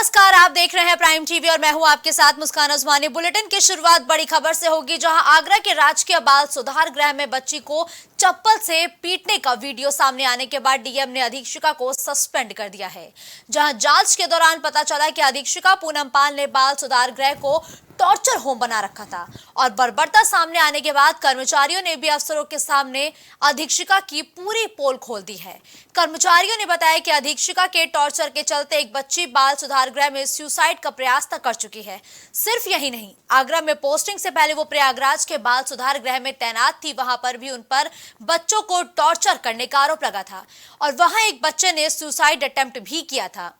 नमस्कार, आप देख रहे हैं प्राइम टीवी और मैं हूं आपके साथ मुस्कान उस्मानी। बुलेटिन की शुरुआत बड़ी खबर से होगी, जहां आगरा के राजकीय बाल सुधार गृह में बच्ची को चप्पल से पीटने का वीडियो सामने आने के बाद डीएम ने अधीक्षिका को सस्पेंड कर दिया है। जहां जांच के दौरान पता चला कि अधीक्षिका पूनम पाल ने बाल सुधार गृह को टॉर्चर होम बना रखा था और बर्बरता सामने आने के बाद कर्मचारियों ने भी अफसरों के सामने अधीक्षिका की पूरी पोल खोल दी है। कर्मचारियों ने बताया कि अधीक्षिका के टॉर्चर के चलते एक बच्ची बाल सुधार गृह में सुसाइड का प्रयास तक कर चुकी है। सिर्फ यही नहीं, आगरा में पोस्टिंग से पहले वो प्रयागराज के बाल सुधार गृह में तैनात थी। वहां पर भी उन पर बच्चों को टॉर्चर करने का आरोप लगा था और वहां एक बच्चे ने सुसाइड अटेम्प्ट भी किया था।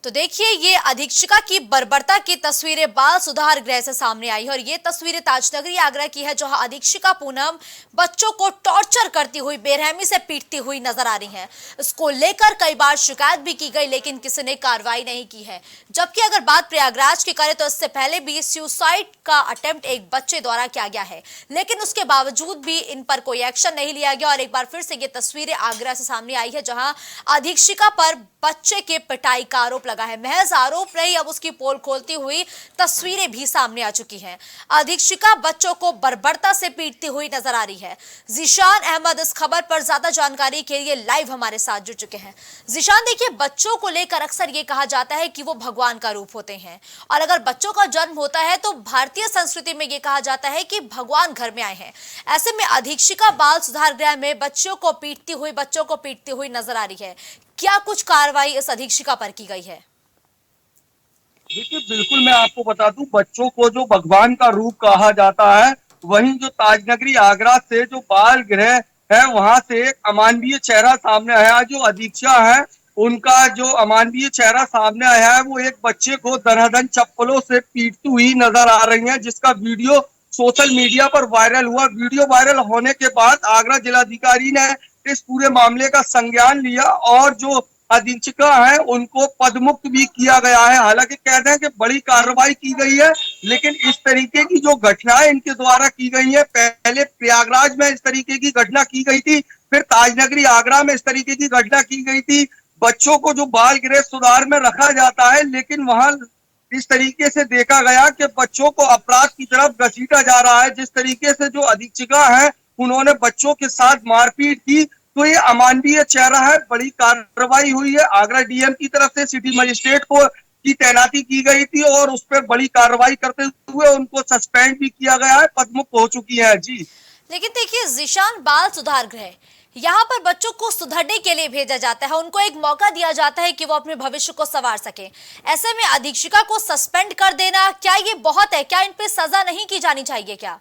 तो देखिए, ये अधीक्षिका की बर्बरता की तस्वीरें बाल सुधार गृह से सामने आई है और ये तस्वीरें ताजनगरी आगरा की है, जहां अधीक्षिका पूनम बच्चों को टॉर्चर करती हुई, बेरहमी से पीटती हुई नजर आ रही हैं। इसको लेकर कई बार शिकायत भी की गई, लेकिन किसी ने कार्रवाई नहीं की है। जबकि अगर बात प्रयागराज की करें तो इससे पहले भी सुसाइड का अटेम्प्ट एक बच्चे द्वारा किया गया है, लेकिन उसके बावजूद भी इन पर कोई एक्शन नहीं लिया गया। और एक बार फिर से ये तस्वीरें आगरा से सामने आई है, जहां अधीक्षिका पर बच्चे के पिटाई का आरोप लगा है। महज आरोप नहीं, अब उसकी पोल खोलती हुई तस्वीरें भी सामने आ चुकी हैं। अधीक्षिका बच्चों को बर्बरता से पीटती हुई नजर आ रही है। जीशान अहमद इस खबर पर ज्यादा जानकारी के लिए लाइव हमारे साथ जुड़ चुके हैं। जीशान, देखिए, बच्चों को लेकर अक्सर ये कहा जाता है कि वो भगवान का रूप होते हैं और अगर बच्चों का जन्म होता है तो भारतीय संस्कृति में ये कहा जाता है कि भगवान घर में आए हैं। ऐसे में अधीक्षिका बाल सुधार गृह में बच्चों को पीटती हुई नजर आ रही है। क्या कुछ कार्रवाई इस अधीक्षिका पर की गई है? देखिए, बिल्कुल मैं आपको बता दूं, बच्चों को जो भगवान का रूप कहा जाता है, वहीं जो ताजनगरी आगरा से जो बाल गृह है वहां से एक अमानवीय चेहरा सामने आया। जो अधीक्षक है उनका जो अमानवीय चेहरा सामने आया है, वो एक बच्चे को धनाधन चप्पलों से पीटती हुई नजर आ रही है, जिसका वीडियो सोशल मीडिया पर वायरल हुआ। वीडियो वायरल होने के बाद आगरा जिलाधिकारी ने इस पूरे मामले का संज्ञान लिया और जो अधीक्षिका है उनको पदमुक्त भी किया गया है। हालांकि कहते हैं कि बड़ी कार्रवाई की गई है, लेकिन इस तरीके की जो घटनाएं इनके द्वारा की गई है, पहले प्रयागराज में इस तरीके की घटना की गई थी, फिर ताजनगरी आगरा में इस तरीके की घटना की गई थी। बच्चों को जो बाल गृह सुधार में रखा जाता है, लेकिन वहां इस तरीके से देखा गया कि बच्चों को अपराध की तरफ घसीटा जा रहा है। जिस तरीके से जो अधीक्षिका है उन्होंने बच्चों के साथ मारपीट की, तो ये अमानवीय चेहरा है। बड़ी कार्रवाई हुई है। आगरा डीएम की तरफ से सिटी मजिस्ट्रेट को की तैनाती की गई थी और उस पर बड़ी कार्रवाई करते हुए उनको सस्पेंड भी किया गया है, पदमुक्त हो चुकी है। जी, लेकिन देखिए जीशान, बाल सुधार गृह, यहाँ पर बच्चों को सुधरने के लिए भेजा जाता है, उनको एक मौका दिया जाता है कि वो अपने भविष्य को संवार सके। ऐसे में अधीक्षिका को सस्पेंड कर देना, क्या ये बहुत है? क्या इन पे सजा नहीं की जानी चाहिए क्या?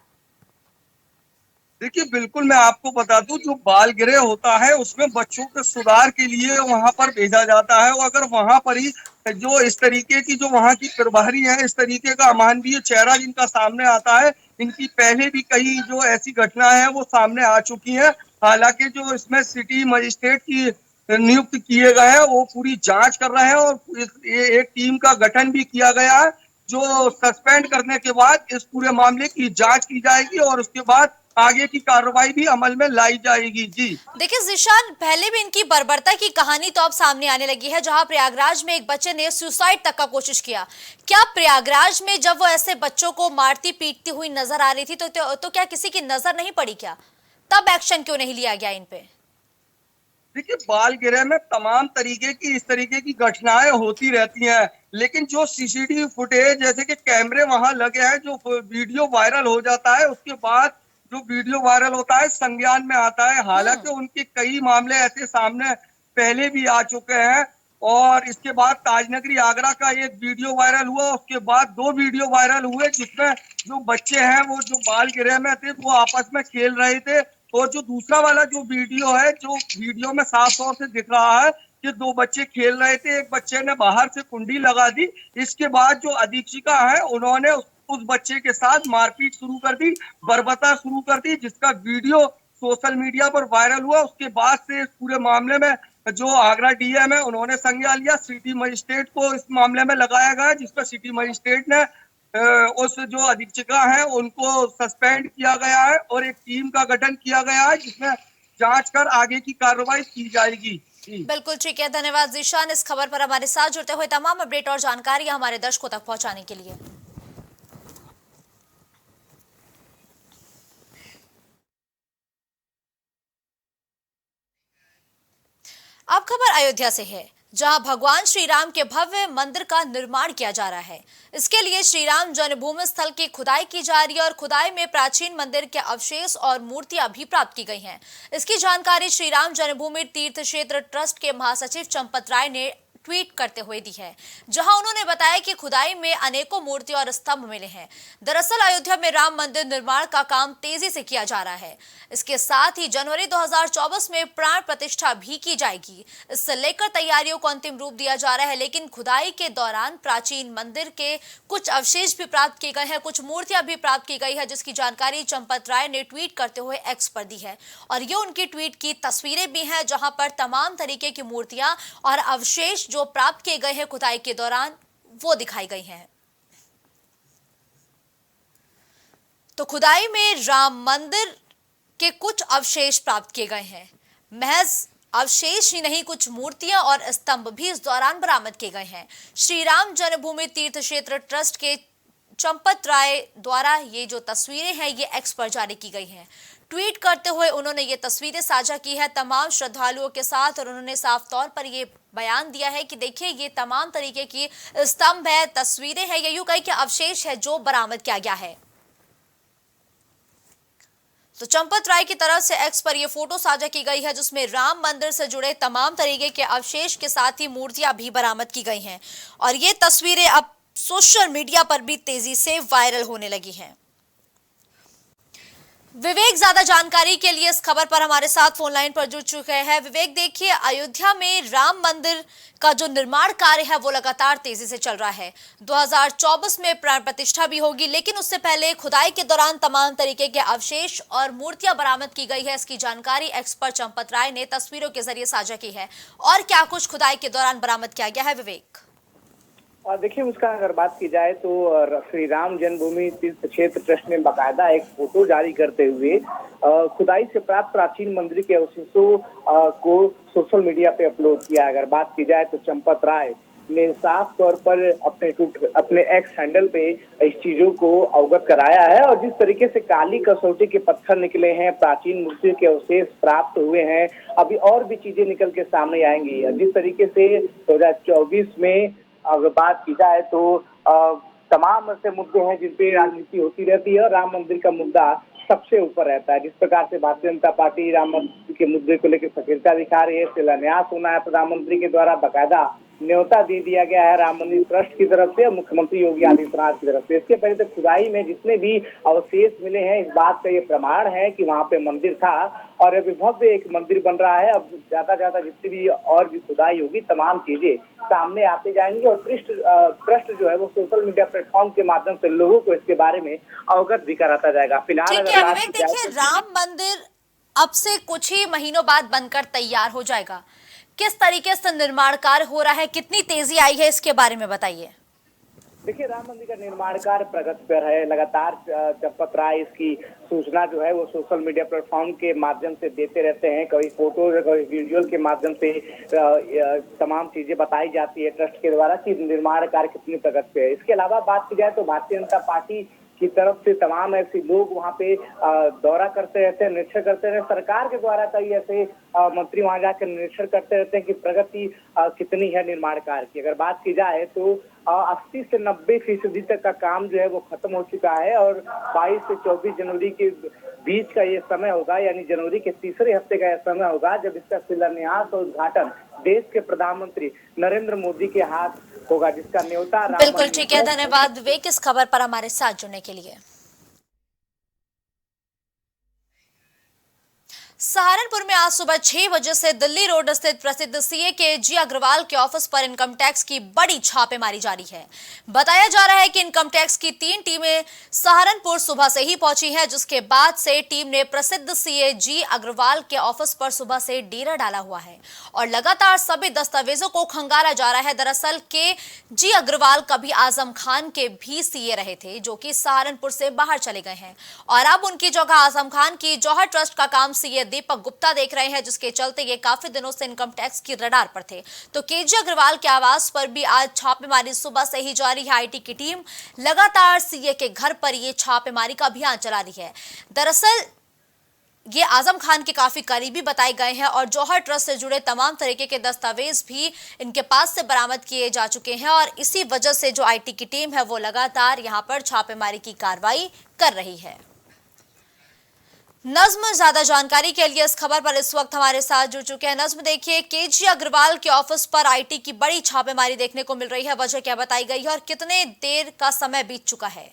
देखिए, बिल्कुल मैं आपको बता दूं, जो बाल गृह होता है उसमें बच्चों के सुधार के लिए वहां पर भेजा जाता है। और अगर वहां पर ही जो इस तरीके की जो वहां की प्रभारी है, इस तरीके का अमानवीय चेहरा जिनका सामने आता है, इनकी पहले भी कई जो ऐसी घटनाएं हैं वो सामने आ चुकी हैं। हालांकि जो इसमें सिटी मजिस्ट्रेट की नियुक्त किए गए हैं वो पूरी जांच कर रहे हैं और एक टीम का गठन भी किया गया है, जो सस्पेंड करने के बाद इस पूरे मामले की जांच की जाएगी और उसके बाद आगे की कार्रवाई भी अमल में लाई जाएगी। जी, देखिए जीशान, पहले भी इनकी बर्बरता की कहानी तो अब सामने आने लगी है, जहां प्रयागराज में एक बच्चे ने सुसाइड तक का कोशिश किया। क्या प्रयागराज में जब वो ऐसे बच्चों को मारती पीटती हुई नजर आ रही थी तो क्या किसी की नजर नहीं पड़ी क्या? तब एक्शन क्यों नहीं लिया गया इन पे? देखिए, बाल गृह में तमाम तरीके की इस तरीके की घटनाएं होती रहती हैं, लेकिन जो सीसीटीवी फुटेज जैसे कि कैमरे वहां लगे हैं, जो वीडियो वायरल हो जाता है, उसके बाद जो वीडियो वायरल होता है संज्ञान में आता है। हालांकि उनके कई मामले ऐसे सामने पहले भी आ चुके हैं और इसके बाद ताजनगरी आगरा का एक वीडियो वायरल हुआ, उसके बाद 2 वीडियो वायरल हुए जिसमें जो बच्चे हैं वो जो बाल गृह में थे वो आपस में खेल रहे थे। और जो दूसरा वाला जो वीडियो है, जो वीडियो में साफ तौर से दिख रहा है कि 2 बच्चे खेल रहे थे, एक बच्चे ने बाहर से कुंडी लगा दी। इसके बाद जो अधीक्षिका है उन्होंने उस बच्चे के साथ मारपीट शुरू कर दी, बर्बरता शुरू कर दी, जिसका वीडियो सोशल मीडिया पर वायरल हुआ। उसके बाद से इस पूरे मामले में जो आगरा डीएम है उन्होंने संज्ञान लिया। सिटी मजिस्ट्रेट को इस मामले में लगाया गया, जिसपर सिटी मजिस्ट्रेट ने उस जो अधीक्षिका है उनको सस्पेंड किया गया है और एक टीम का गठन किया गया है, जिसमें जांच कर आगे की कार्रवाई की जाएगी। जी। बिल्कुल ठीक है, धन्यवाद जीशान इस खबर पर हमारे साथ जुड़ते हुए तमाम अपडेट और जानकारी हमारे दर्शकों तक पहुंचाने के लिए। अब खबर अयोध्या से है, जहां भगवान श्री राम के भव्य मंदिर का निर्माण किया जा रहा है। इसके लिए श्री राम जन्मभूमि स्थल की खुदाई की जा रही है और खुदाई में प्राचीन मंदिर के अवशेष और मूर्तियां भी प्राप्त की गई हैं। इसकी जानकारी श्री राम जन्मभूमि तीर्थ क्षेत्र ट्रस्ट के महासचिव चंपत राय ने ट्वीट करते हुए दी है, जहां उन्होंने बताया कि खुदाई में अनेकों मूर्तियां और स्तंभ मिले हैं। दरअसल अयोध्या में राम मंदिर निर्माण का काम तेजी से किया जा रहा है। इसके साथ ही जनवरी 2024 में प्राण प्रतिष्ठा भी की जाएगी। इससे लेकर तैयारियों को अंतिम रूप दिया जा रहा है, लेकिन खुदाई के दौरान प्राचीन मंदिर के कुछ अवशेष भी प्राप्त किए गए हैं, कुछ मूर्तियां भी प्राप्त की गई है, जिसकी जानकारी चंपत राय ने ट्वीट करते हुए एक्स पर दी है। और ये उनकी ट्वीट की तस्वीरें भी हैं, जहां पर तमाम तरीके की मूर्तियां और अवशेष जो प्राप्त किए गए हैं खुदाई के दौरान वो दिखाई गई हैं। तो खुदाई में राम मंदिर के कुछ अवशेष प्राप्त किए गए हैं। महज अवशेष ही नहीं, कुछ मूर्तियां और स्तंभ भी इस दौरान बरामद किए गए हैं। श्री राम जन्मभूमि तीर्थ क्षेत्र ट्रस्ट के चंपत राय द्वारा ये जो तस्वीरें हैं ये एक्स पर जारी की गई हैं। ट्वीट करते हुए उन्होंने ये तस्वीरें साझा की है तमाम श्रद्धालुओं के साथ, और उन्होंने साफ तौर पर ये बयान दिया है कि देखिए ये तमाम तरीके की स्तंभ है, तस्वीरें हैं, ये यूं कहीं के अवशेष है जो बरामद किया गया है। तो चंपत राय की तरफ से एक्स पर यह फोटो साझा की गई है, जिसमें राम मंदिर से जुड़े तमाम तरीके के अवशेष के साथ ही मूर्तियां भी बरामद की गई हैं। और ये तस्वीरें अब सोशल मीडिया पर भी तेजी से वायरल होने लगी हैं। विवेक ज्यादा जानकारी के लिए इस खबर पर हमारे साथ फोन लाइन पर जुड़ चुके हैं। विवेक, देखिए अयोध्या में राम मंदिर का जो निर्माण कार्य है वो लगातार तेजी से चल रहा है। 2024 में प्राण प्रतिष्ठा भी होगी, लेकिन उससे पहले खुदाई के दौरान तमाम तरीके के अवशेष और मूर्तियां बरामद की गई है। इसकी जानकारी एक्सपर्ट चंपत राय ने तस्वीरों के जरिए साझा की है। और क्या कुछ खुदाई के दौरान बरामद किया गया है विवेक? देखिए, उसका अगर बात की जाए तो श्री राम जन्मभूमि तीर्थ क्षेत्र ट्रस्ट ने बाकायदा एक फोटो जारी करते हुए खुदाई से प्राप्त प्राचीन मंदिर के अवशेषों को सोशल मीडिया पे अपलोड किया। अगर बात की जाए तो चंपत राय ने साफ तौर पर अपने एक्स हैंडल पे इस चीजों को अवगत कराया है। और जिस तरीके से काली कसौटी के पत्थर निकले हैं, प्राचीन मूर्तियों के अवशेष प्राप्त हुए हैं, अभी और भी चीजें निकल के सामने आएंगी। जिस तरीके से 2024 में अगर बात की जाए तो तमाम ऐसे मुद्दे हैं जिन पे राजनीति होती रहती है और राम मंदिर का मुद्दा सबसे ऊपर रहता है। जिस प्रकार से भारतीय जनता पार्टी राम मंदिर के मुद्दे को लेकर सक्रियता दिखा रही है, शिलान्यास होना है प्रधानमंत्री के द्वारा, बाकायदा न्योता दे दिया गया है राम मंदिर ट्रस्ट की तरफ से और मुख्यमंत्री योगी आदित्यनाथ की तरफ से। इसके पहले तो खुदाई में जितने भी अवशेष मिले हैं, इस बात का ये प्रमाण है कि वहाँ पे मंदिर था और अभी भव्य एक मंदिर बन रहा है। अब ज्यादा जितनी भी और भी खुदाई होगी, तमाम चीजें सामने आते जाएंगी और ट्रस्ट जो है वो सोशल मीडिया प्लेटफॉर्म के माध्यम से लोगों को इसके बारे में अवगत भी कराता जाएगा। फिलहाल देखिए राम मंदिर अब से कुछ ही महीनों बाद बनकर तैयार हो जाएगा। किस तरीके से निर्माण कार्य हो रहा है, कितनी तेजी आई है, इसके बारे में बताइए। देखिए, राम मंदिर का निर्माण कार्य प्रगति पर है। लगातार चंपत राय इसकी सूचना जो है वो सोशल मीडिया प्लेटफॉर्म के माध्यम से देते रहते हैं। कभी फोटो, कभी वीडियो के माध्यम से तमाम चीजें बताई जाती है ट्रस्ट के द्वारा कि निर्माण कार्य कितनी प्रगति पे है। इसके अलावा बात की जाए तो भारतीय जनता पार्टी की तरफ से तमाम ऐसे लोग वहाँ पे दौरा करते रहते हैं, निरीक्षण करते रहते हैं। सरकार के द्वारा कई ऐसे मंत्री वहाँ जाकर निरीक्षण करते रहते हैं कि प्रगति कितनी है निर्माण कार्य की। अगर बात की जाए तो 80 से 90% तक का काम जो है वो खत्म हो चुका है और 22 से 24 जनवरी के बीच का ये समय होगा, यानी जनवरी के तीसरे हफ्ते का यह समय होगा जब इसका शिलान्यास और उद्घाटन देश के प्रधानमंत्री नरेंद्र मोदी के हाथ होगा, जिसका न्योता बिल्कुल ठीक है, धन्यवाद विवेक इस खबर पर हमारे साथ जुड़ने के लिए। सहारनपुर में आज सुबह 6 बजे से दिल्ली रोड स्थित प्रसिद्ध सीए के जी अग्रवाल के ऑफिस पर इनकम टैक्स की बड़ी छापेमारी जारी है। बताया जा रहा है कि इनकम टैक्स की 3 टीमें सहारनपुर सुबह से ही पहुंची हैं, जिसके बाद से टीम ने प्रसिद्ध सीए जी अग्रवाल के ऑफिस पर सुबह से डेरा डाला हुआ है और लगातार सभी दस्तावेजों को खंगाला जा रहा है। दरअसल के जी अग्रवाल कभी आजम खान के भी सीए रहे थे, जो कि सहारनपुर से बाहर चले गए हैं और अब उनकी जगह आजम खान की जौहर ट्रस्ट का काम सीए दीपक गुप्ता देख रहे हैं, जिसके चलते ये काफी दिनों से इनकम टैक्स की रडार पर थे। तो केजी अग्रवाल के आवास पर भी आज छापेमारी सुबह से ही जारी है। आईटी की टीम लगातार सीए के घर पर ये छापेमारी का अभियान चला रही है। दरअसल ये आजम खान के काफी करीबी बताए गए हैं और जौहर ट्रस्ट से जुड़े तमाम तरीके के दस्तावेज भी इनके पास से बरामद किए जा चुके हैं और इसी वजह से जो आईटी की टीम है वो लगातार यहां पर छापेमारी की कार्रवाई कर रही है। नज्म ज्यादा जानकारी के लिए इस खबर पर इस वक्त हमारे साथ जुड़ चुके हैं। नज्म, देखिए, केजी अग्रवाल के ऑफिस पर आईटी की बड़ी छापेमारी देखने को मिल रही है, वजह क्या बताई गई है और कितने देर का समय बीत चुका है?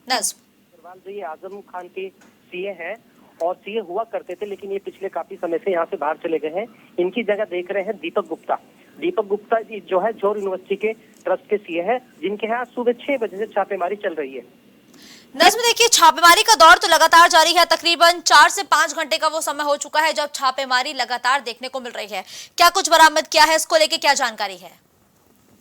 नज्म। अग्रवाल जी आजम खान के सीए हैं और सीए हुआ करते थे, लेकिन ये पिछले काफी समय से यहाँ से बाहर चले गए हैं। इनकी जगह देख रहे हैं दीपक गुप्ता। दीपक गुप्ता जी जो है जौहर यूनिवर्सिटी के ट्रस्ट के सीए हैं, जिनके यहाँ सुबह 6 बजे से छापेमारी चल रही है। नज्म, देखिए, छापेमारी का दौर तो लगातार जारी है। तकरीबन 4 से 5 घंटे का वो समय हो चुका है जब छापेमारी लगातार देखने को मिल रही है। क्या कुछ बरामद किया है, इसको लेके क्या जानकारी है?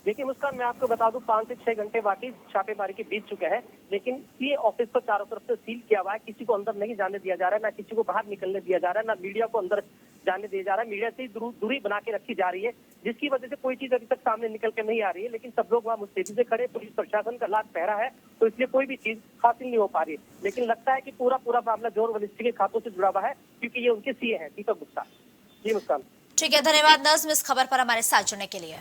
देखिए मुस्कान, मैं आपको बता दूं 5 से 6 घंटे बाकी छापेमारी के बीत चुके हैं, लेकिन सीए ऑफिस को चारों तरफ से सील किया हुआ है। किसी को अंदर नहीं जाने दिया जा रहा है, ना किसी को बाहर निकलने दिया जा रहा है, ना मीडिया को अंदर जाने दिया जा रहा है। मीडिया से दूरी बना के रखी जा रही है, जिसकी वजह से कोई चीज अभी तक सामने निकल के नहीं आ रही है। लेकिन सब लोग वहाँ मुस्तैदी से खड़े, पुलिस प्रशासन का लाख पहरा है, तो इसलिए कोई भी चीज हासिल नहीं हो पा रही है। लेकिन लगता है कि पूरा मामला जौहर यूनिवर्सिटी के खातों से जुड़ा हुआ है, क्योंकि ये उनके सीए हैं दीपक गुप्ता। जी मुस्कान। ठीक है, धन्यवाद नज्म इस खबर पर हमारे साथ जुड़ने के लिए।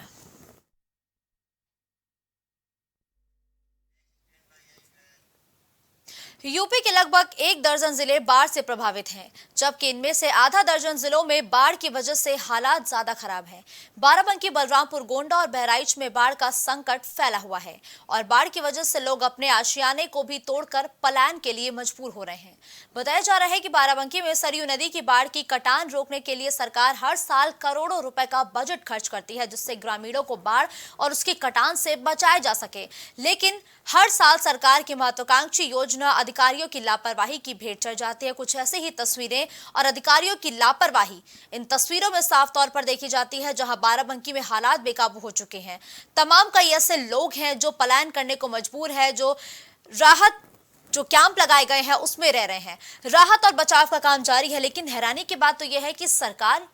यूपी के लगभग 1 दर्जन जिले बाढ़ से प्रभावित हैं, जबकि इनमें से आधा दर्जन जिलों में बाढ़ की वजह से हालात ज्यादा खराब हैं। बाराबंकी, बलरामपुर, गोंडा और बहराइच में बाढ़ का संकट फैला हुआ है और बाढ़ की वजह से लोग अपने आशियाने को भी तोड़कर पलायन के लिए मजबूर हो रहे हैं। बताया जा रहा है कि बाराबंकी में सरयू नदी की बाढ़ की कटान रोकने के लिए सरकार हर साल करोड़ों रुपए का बजट खर्च करती है, जिससे ग्रामीणों को बाढ़ और उसकी कटान से बचाया जा सके। लेकिन हर साल सरकार की महत्वाकांक्षी योजना अधिकारियों की लापरवाही की भेंट चढ़ जाती है। कुछ ऐसे ही तस्वीरें और अधिकारियों की लापरवाही इन तस्वीरों में साफ तौर पर देखी जाती है, जहां बाराबंकी में हालात बेकाबू हो चुके हैं। तमाम कई ऐसे लोग हैं जो पलायन करने को मजबूर है, जो राहत जो कैंप लगाए गए हैं उसमें रह रहे हैं। राहत और बचाव का काम जारी है, लेकिन हैरानी की बात तो यह है कि सरकार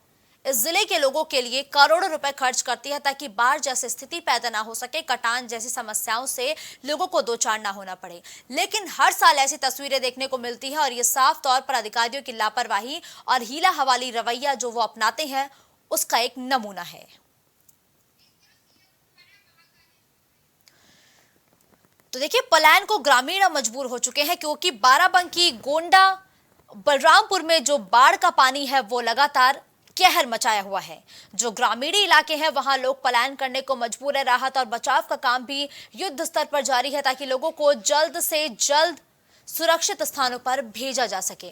इस जिले के लोगों के लिए करोड़ों रुपए खर्च करती है ताकि बाढ़ जैसी स्थिति पैदा ना हो सके, कटान जैसी समस्याओं से लोगों को दो चार ना होना पड़े। लेकिन हर साल ऐसी तस्वीरें देखने को मिलती है और ये साफ तौर पर अधिकारियों की लापरवाही और हीला हवाली रवैया जो वो अपनाते हैं उसका एक नमूना है। तो देखिए, पलायन को ग्रामीण मजबूर हो चुके हैं क्योंकि बाराबंकी, गोंडा, बलरामपुर में जो बाढ़ का पानी है वो लगातार कहर मचाया हुआ है। जो ग्रामीण इलाके हैं वहां लोग पलायन करने को मजबूर है। राहत और बचाव का काम भी युद्ध स्तर पर जारी है ताकि लोगों को जल्द से जल्द सुरक्षित स्थानों पर भेजा जा सके।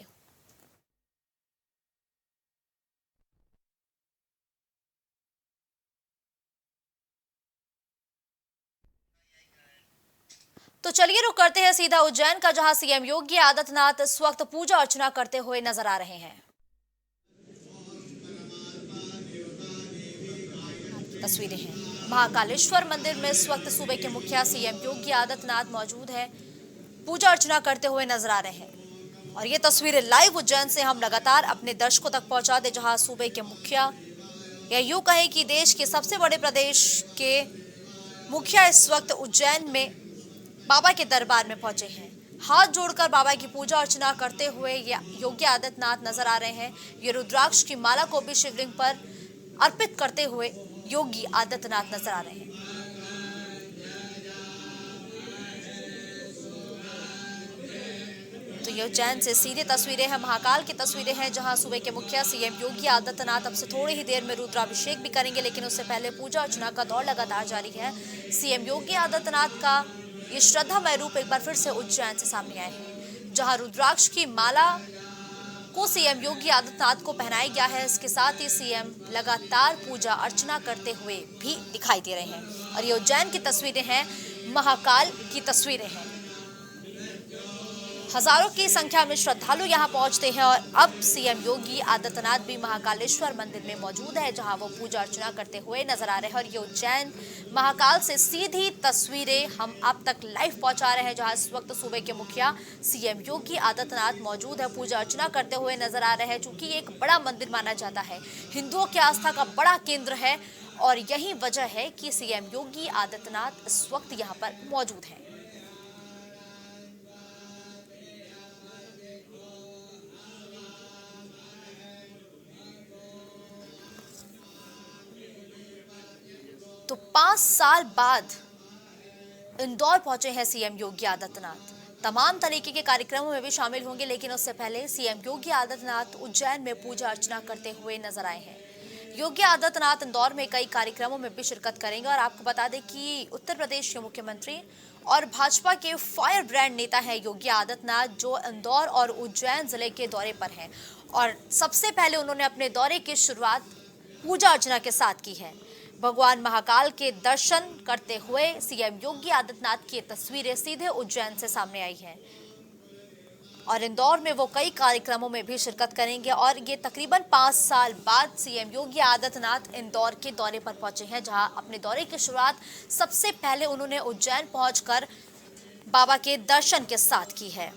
तो चलिए रुक करते हैं सीधा उज्जैन का, जहां सीएम योगी आदित्यनाथ इस वक्त पूजा अर्चना करते हुए नजर आ रहे हैं। तस्वीरें हैं महाकालेश्वर मंदिर में इस वक्त सूबे के मुखिया सीएम योगी आदित्यनाथ मौजूद है, पूजा अर्चना करते हुए नजर आ रहे हैं। और ये तस्वीरें लाइव उज्जैन से हम लगातार अपने दर्शकों तक पहुंचा दे, जहां सूबे के मुखिया या यूं कहें कि देश के सबसे बड़े प्रदेश के मुखिया इस वक्त उज्जैन में बाबा के दरबार में पहुंचे हैं। हाथ जोड़कर बाबा की पूजा अर्चना करते हुए योगी आदित्यनाथ नजर आ रहे हैं। ये रुद्राक्ष की माला को भी शिवलिंग पर अर्पित करते हुए योगी आदित्यनाथ नजर आ रहे हैं। तो ये उज्जैन से सीधे तस्वीरें हैं, महाकाल की तस्वीरें हैं, जहां सूबे के मुखिया सीएम योगी आदित्यनाथ अब से थोड़ी ही देर में रुद्राभिषेक भी करेंगे, लेकिन उससे पहले पूजा अर्चना का दौर लगातार जारी है। सीएम योगी आदित्यनाथ का ये श्रद्धामय रूप एक बार फिर से उज्जैन से सामने आए हैं, जहां रुद्राक्ष की माला को सीएम योगी आदित्यनाथ को पहनाया गया है। इसके साथ ही सीएम लगातार पूजा अर्चना करते हुए भी दिखाई दे रहे हैं। और ये उज्जैन की तस्वीरें हैं, महाकाल की तस्वीरें हैं। हजारों की संख्या में श्रद्धालु यहां पहुंचते हैं और अब सीएम योगी आदित्यनाथ भी महाकालेश्वर मंदिर में मौजूद है, जहां वो पूजा अर्चना करते हुए नजर आ रहे हैं। और ये उज्जैन महाकाल से सीधी तस्वीरें हम आप तक लाइव पहुंचा रहे हैं, जहां इस वक्त सूबे के मुखिया सीएम योगी आदित्यनाथ मौजूद है, पूजा अर्चना करते हुए नजर आ रहे हैं। चूंकि एक बड़ा मंदिर माना जाता है, हिंदुओं की आस्था का बड़ा केंद्र है, और यही वजह है कि सीएम योगी आदित्यनाथ इस वक्त यहाँ पर मौजूद है। तो 5 साल बाद इंदौर पहुंचे हैं सीएम योगी आदित्यनाथ। तमाम तरीके के कार्यक्रमों में भी शामिल होंगे, लेकिन उससे पहले सीएम योगी आदित्यनाथ उज्जैन में पूजा अर्चना करते हुए नजर आए हैं। योगी आदित्यनाथ इंदौर में कई कार्यक्रमों में भी शिरकत करेंगे। और आपको बता दें कि उत्तर प्रदेश के मुख्यमंत्री और भाजपा के फायर ब्रांड नेता हैं योगी आदित्यनाथ, जो इंदौर और उज्जैन जिले के दौरे पर हैं। और सबसे पहले उन्होंने अपने दौरे की शुरुआत पूजा अर्चना के साथ की है। भगवान महाकाल के दर्शन करते हुए सीएम योगी आदित्यनाथ की तस्वीरें सीधे उज्जैन से सामने आई हैं। और इंदौर में वो कई कार्यक्रमों में भी शिरकत करेंगे। और ये तकरीबन 5 साल बाद सीएम योगी आदित्यनाथ इंदौर के दौरे पर पहुंचे हैं, जहां अपने दौरे की शुरुआत सबसे पहले उन्होंने उज्जैन पहुंचकर बाबा के दर्शन के साथ की है।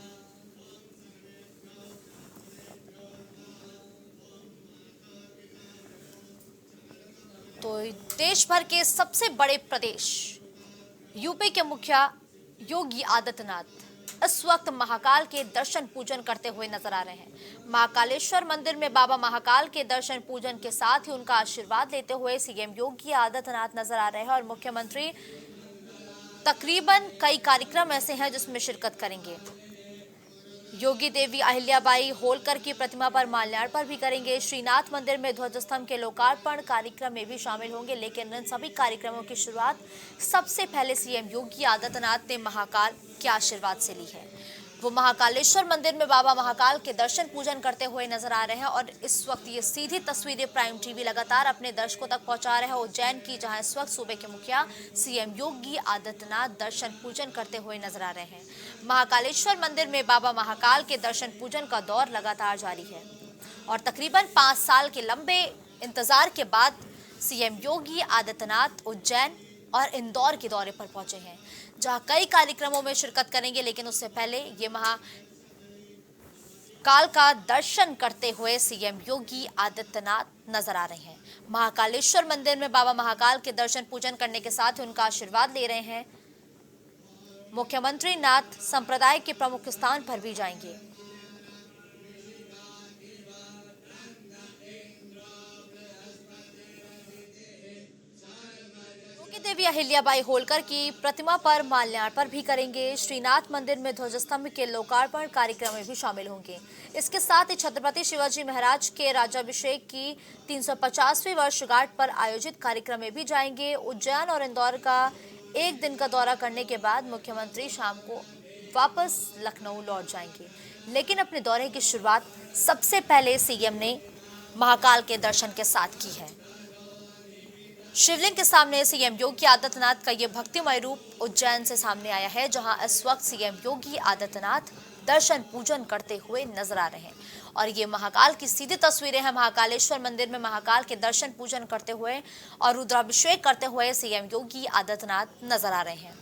तो देश भर के सबसे बड़े प्रदेश यूपी के मुखिया योगी आदित्यनाथ इस वक्त महाकाल के दर्शन पूजन करते हुए नजर आ रहे हैं। महाकालेश्वर मंदिर में बाबा महाकाल के दर्शन पूजन के साथ ही उनका आशीर्वाद लेते हुए सीएम योगी आदित्यनाथ नजर आ रहे हैं। और मुख्यमंत्री तकरीबन कई कार्यक्रम ऐसे हैं जिसमें शिरकत करेंगे। योगी देवी अहिल्याबाई होलकर की प्रतिमा पर माल्यार्पण भी करेंगे। श्रीनाथ मंदिर में ध्वजस्तंभ के लोकार्पण कार्यक्रम में भी शामिल होंगे। लेकिन इन सभी कार्यक्रमों की शुरुआत सबसे पहले सीएम योगी आदित्यनाथ ने महाकाल के आशीर्वाद से ली है। वो महाकालेश्वर मंदिर में बाबा महाकाल के दर्शन पूजन करते हुए नजर आ रहे हैं। और इस वक्त ये सीधी तस्वीरें प्राइम टीवी लगातार अपने दर्शकों तक पहुंचा रहे हैं उज्जैन की, जहां इस वक्त सूबे के मुखिया सीएम योगी आदित्यनाथ दर्शन पूजन करते हुए नजर आ रहे हैं। महाकालेश्वर मंदिर में बाबा महाकाल के दर्शन पूजन का दौर लगातार जारी है। और तकरीबन 5 साल के लंबे इंतजार के बाद सीएम योगी आदित्यनाथ उज्जैन और इंदौर के दौरे पर पहुंचे हैं, जहां कई कार्यक्रमों में शिरकत करेंगे। लेकिन उससे पहले ये महाकाल का दर्शन करते हुए सीएम योगी आदित्यनाथ नजर आ रहे हैं। महाकालेश्वर मंदिर में बाबा महाकाल के दर्शन पूजन करने के साथ ही उनका आशीर्वाद ले रहे हैं। मुख्यमंत्री नाथ संप्रदाय के प्रमुख स्थान पर भी जाएंगे। देवी अहिल्याबाई होलकर की प्रतिमा पर माल्यार्पण भी करेंगे। श्रीनाथ मंदिर में ध्वजस्तंभ के लोकार्पण कार्यक्रम में भी शामिल होंगे। इसके साथ ही छत्रपति शिवाजी महाराज के राज्याभिषेक की 350वीं वर्षगांठ पर आयोजित कार्यक्रम में भी जाएंगे। उज्जैन और इंदौर का एक दिन का दौरा करने के बाद मुख्यमंत्री शाम को वापस लखनऊ लौट जाएंगे। लेकिन अपने दौरे की शुरुआत सबसे पहले सीएम ने महाकाल के दर्शन के साथ की है। शिवलिंग के सामने सीएम योगी आदित्यनाथ का ये भक्तिमय रूप उज्जैन से सामने आया है, जहां इस वक्त सीएम योगी आदित्यनाथ दर्शन पूजन करते हुए नजर आ रहे हैं। और ये महाकाल की सीधी तस्वीरें हैं। महाकालेश्वर मंदिर में महाकाल के दर्शन पूजन करते हुए और रुद्राभिषेक करते हुए सीएम योगी आदित्यनाथ नजर आ रहे हैं।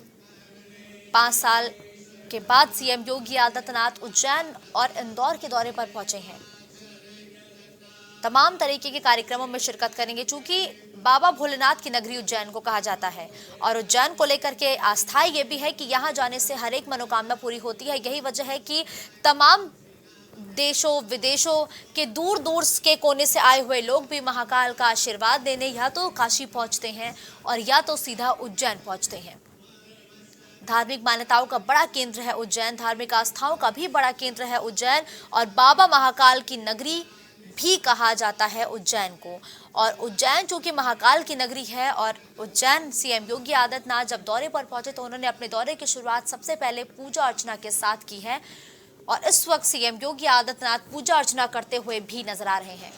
5 साल के बाद सीएम योगी आदित्यनाथ उज्जैन और इंदौर के दौरे पर पहुंचे हैं। तमाम तरीके के कार्यक्रमों में शिरकत करेंगे। चूंकि बाबा भोलेनाथ की नगरी उज्जैन को कहा जाता है और उज्जैन को लेकर के आस्था ये भी है कि यहाँ जाने से हर एक मनोकामना पूरी होती है। यही वजह है कि तमाम देशों विदेशों के दूर दूर के कोने से आए हुए लोग भी महाकाल का आशीर्वाद लेने या तो काशी पहुंचते हैं और या तो सीधा उज्जैन पहुंचते हैं। धार्मिक मान्यताओं का बड़ा केंद्र है उज्जैन, धार्मिक आस्थाओं का भी बड़ा केंद्र है उज्जैन और बाबा महाकाल की नगरी भी कहा जाता है उज्जैन को। और उज्जैन जो कि महाकाल की नगरी है और उज्जैन सीएम योगी आदित्यनाथ जब दौरे पर पहुंचे तो उन्होंने अपने दौरे की शुरुआत सबसे पहले पूजा अर्चना के साथ की है। और इस वक्त सीएम योगी आदित्यनाथ पूजा अर्चना करते हुए भी नजर आ रहे हैं।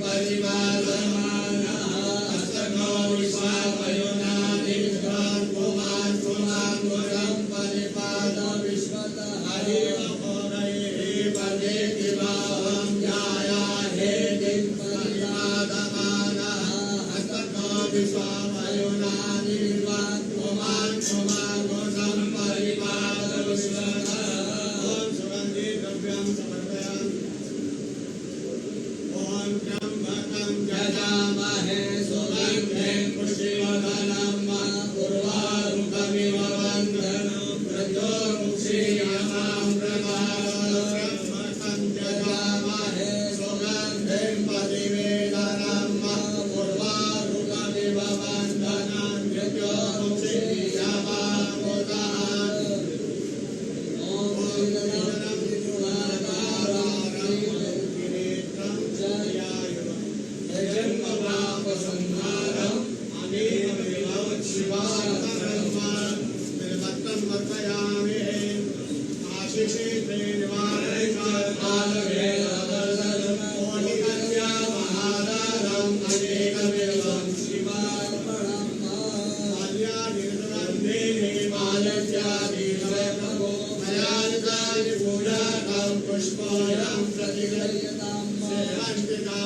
परिवार समर्पयामि आशिषे महादारम् अनेकविधं शिवार्पणम् माल्यादिर्देहि पूजाकं पुष्पोऽयं प्रतिगृह्यतां सेवन्तिका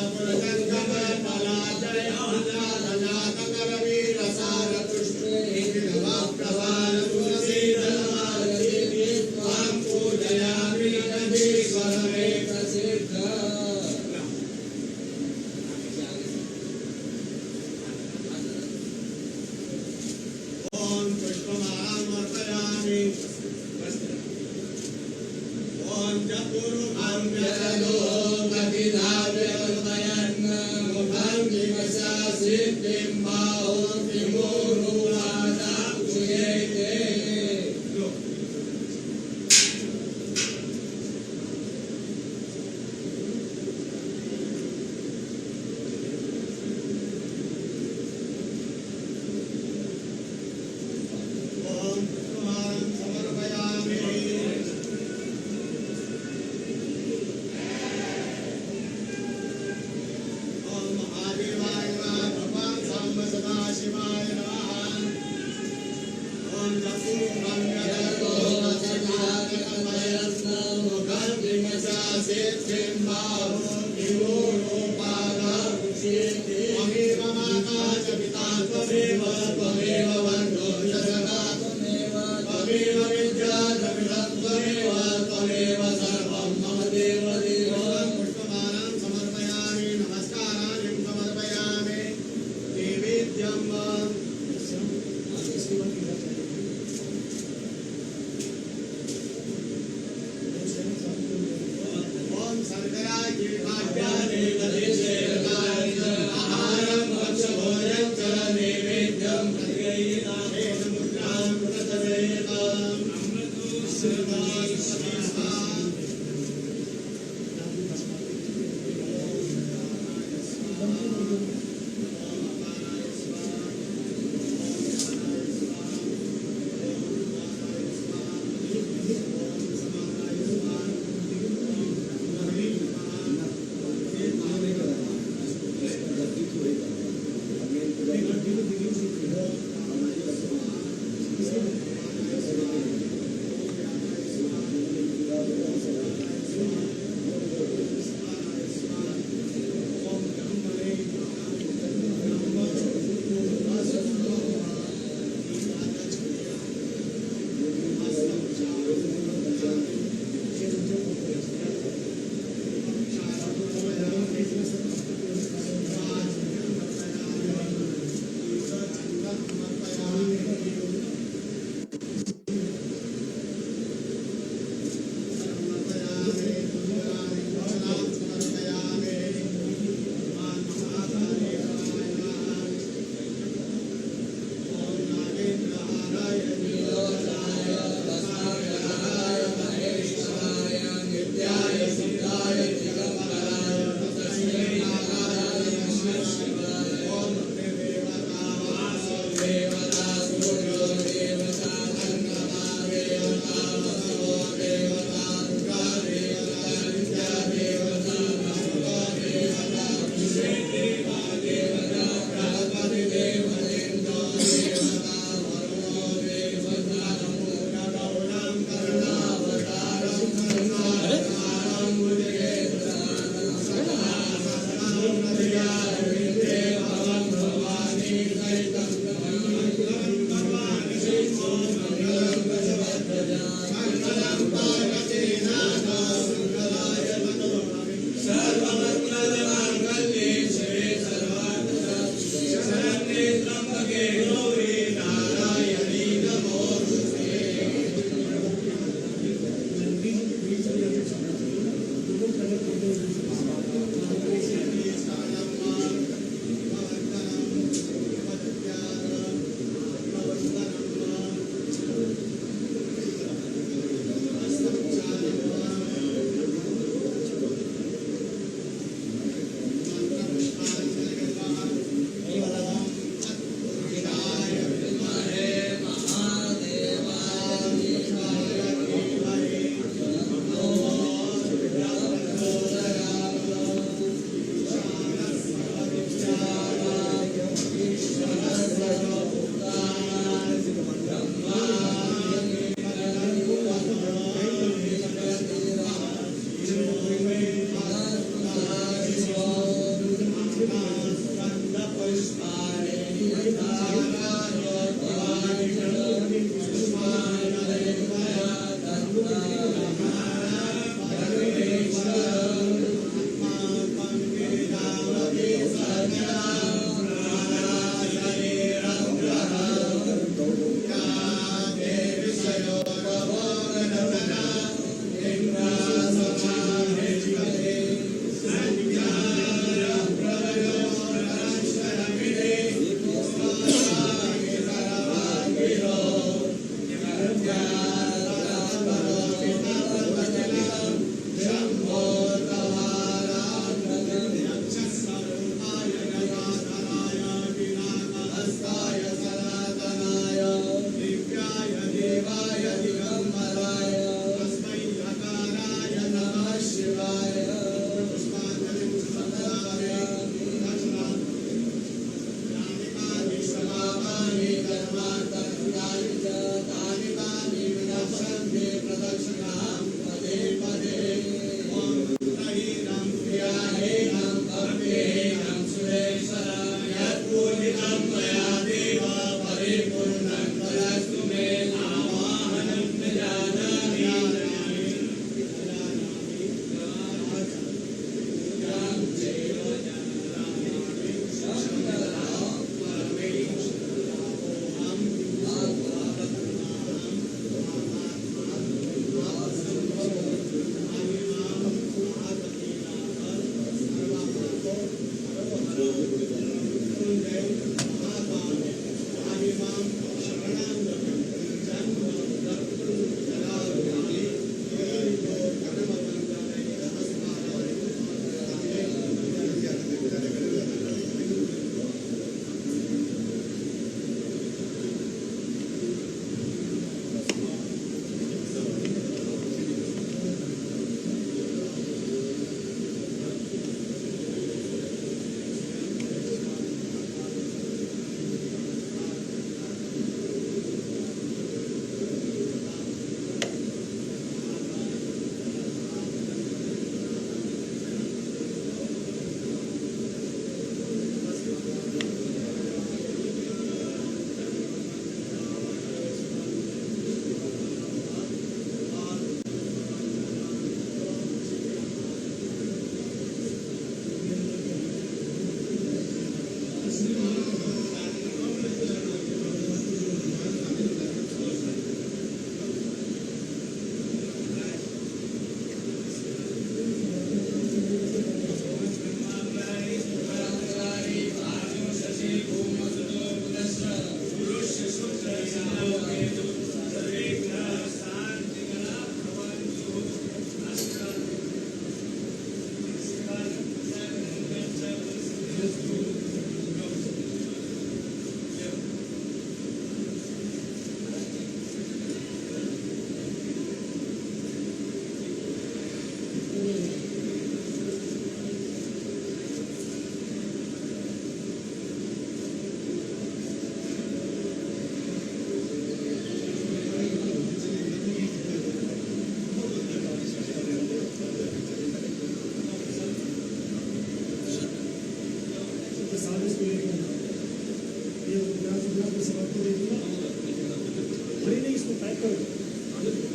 पैक कर दो।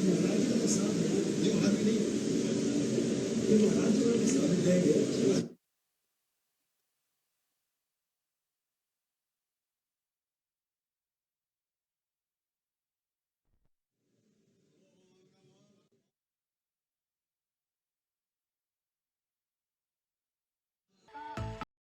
महाराज का साथ है, ये महाराज नहीं, ये महाराज का साथ देंगे।